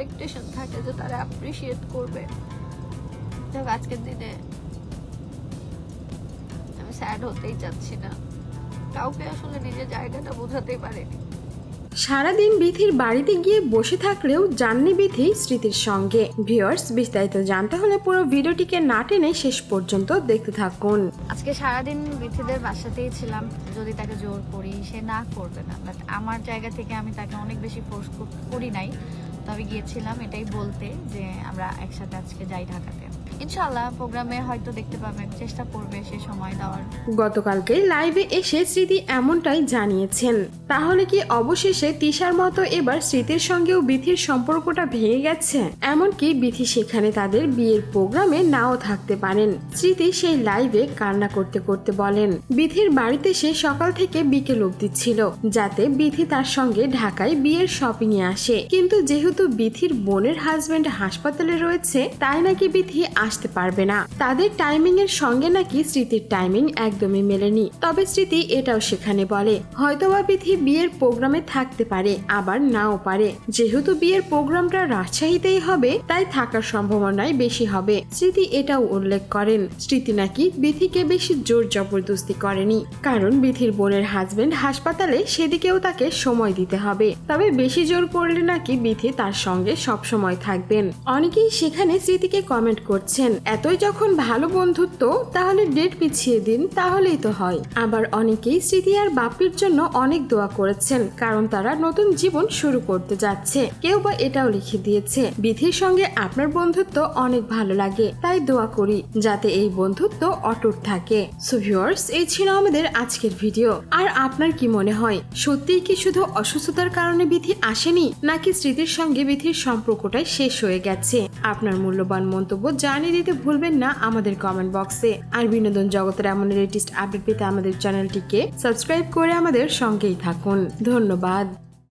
Expectation থাকে যে তারা অ্যাপ্রিসিয়েট করবে। আজকের দিনে আমি স্যাড হতেই চাচ্ছি না, কাউকে আসলে নিজের জায়গাটা বোঝাতেই পারিনি। সারাদিন বিথির বাড়িতে গিয়ে বসে থাকলেও জাননি বিথি স্মৃতির সঙ্গে। ভিউয়ার্স, বিস্তারিত জানতে হলে পুরো ভিডিওটিকে না টেনে শেষ পর্যন্ত দেখতে থাকুন। আজকে সারাদিন বিথিদের বাসাতেই ছিলাম। যদি তাকে জোর করি সে না করবে না, বাট আমার জায়গা থেকে আমি তাকে অনেক বেশি ফোর্স করি নাই। তবে গিয়েছিলাম এটাই বলতে যে আমরা একসাথে আজকে যাই ঢাকাতে। ইনশাআল্লাহ প্রোগ্রামে হয়তো দেখতে পাবেন, চেষ্টা করবে সে সময় দেওয়ার। গতকালকে লাইভে এসে স্মৃতি এমনটাই জানিয়েছেন। তাহলে কি অবশেষে তিশার মতো এবার স্মৃতির সঙ্গেও বিথির সম্পর্কটা ভেঙে গেছে? এমনকি বিথি সেখানে তাদের বিয়ের প্রোগ্রামে নাও থাকতে পারেন। স্মৃতি সেই লাইভে কান্না করতে করতে বলেন, বিথির বাড়িতে সে সকাল থেকে বিকেল অবধি ছিল যাতে বিথি তার সঙ্গে ঢাকায় বিয়ের শপিং এ আসে, কিন্তু যেহেতু বিথির বোনের হাজবেন্ড হাসপাতালে রয়েছে তাই নাকি বিথি আসতে পারবে না। তাদের টাইমিং এর সঙ্গে নাকি স্মৃতির টাইমিং একদমই মেলেনি। তবে স্মৃতি এটাও সেখানে বলে হয়তোবা বিথি বিয়ের প্রোগ্রামে থাকতে পারে, আবার নাও পারে। যেহেতু বিয়ের প্রোগ্রামটা রাজশাহীতেই হবে তাই থাকার সম্ভাবনাই বেশি হবে। স্মৃতি এটাও উল্লেখ করেন স্মৃতি নাকি বিথিকে বেশি জোর জবরদস্তি করেনি, কারণ বিথির বোনের হাজবেন্ড হাসপাতালে, সেদিকেও তাকে সময় দিতে হবে। তবে বেশি জোর করলে নাকি বিথি তার সঙ্গে সব সময় থাকবেন। অনেকেই সেখানে স্মৃতিকে কমেন্ট করছেন, এতই যখন ভালো বন্ধুত্ব তাহলে ডেট পিছিয়ে দিন, তাহলেই তো হয়। আবার অনেকেই স্মৃতি আর বাপির জন্য অনেক দোয়া করেছেন, কারণ তারা নতুন জীবন শুরু করতে যাচ্ছে। কেউ বা এটাও লিখে দিয়েছে, বিথির সঙ্গে আপনার বন্ধুত্ব অনেক ভালো লাগে, তাই দোয়া করি যাতে এই বন্ধুত্ব অটুট থাকে। সো ভিউয়ার্স, এই ছিল আমাদের আজকের ভিডিও। আর আপনার কি মনে হয়, সত্যিই কি শুধু অসুস্থতার কারণে বিথি আসেনি, নাকি স্মৃতির সঙ্গে বিথির সম্পর্কটাই শেষ হয়ে গেছে? আপনার মূল্যবান মন্তব্য জানিয়ে দিতে ভুলবেন না আমাদের কমেন্ট বক্সে। আর বিনোদন জগতের এমন লেটেস্ট আপডেট পেতে আমাদের চ্যানেলটিকে সাবস্ক্রাইব করে আমাদের সঙ্গেই থাকুন। ধন্যবাদ।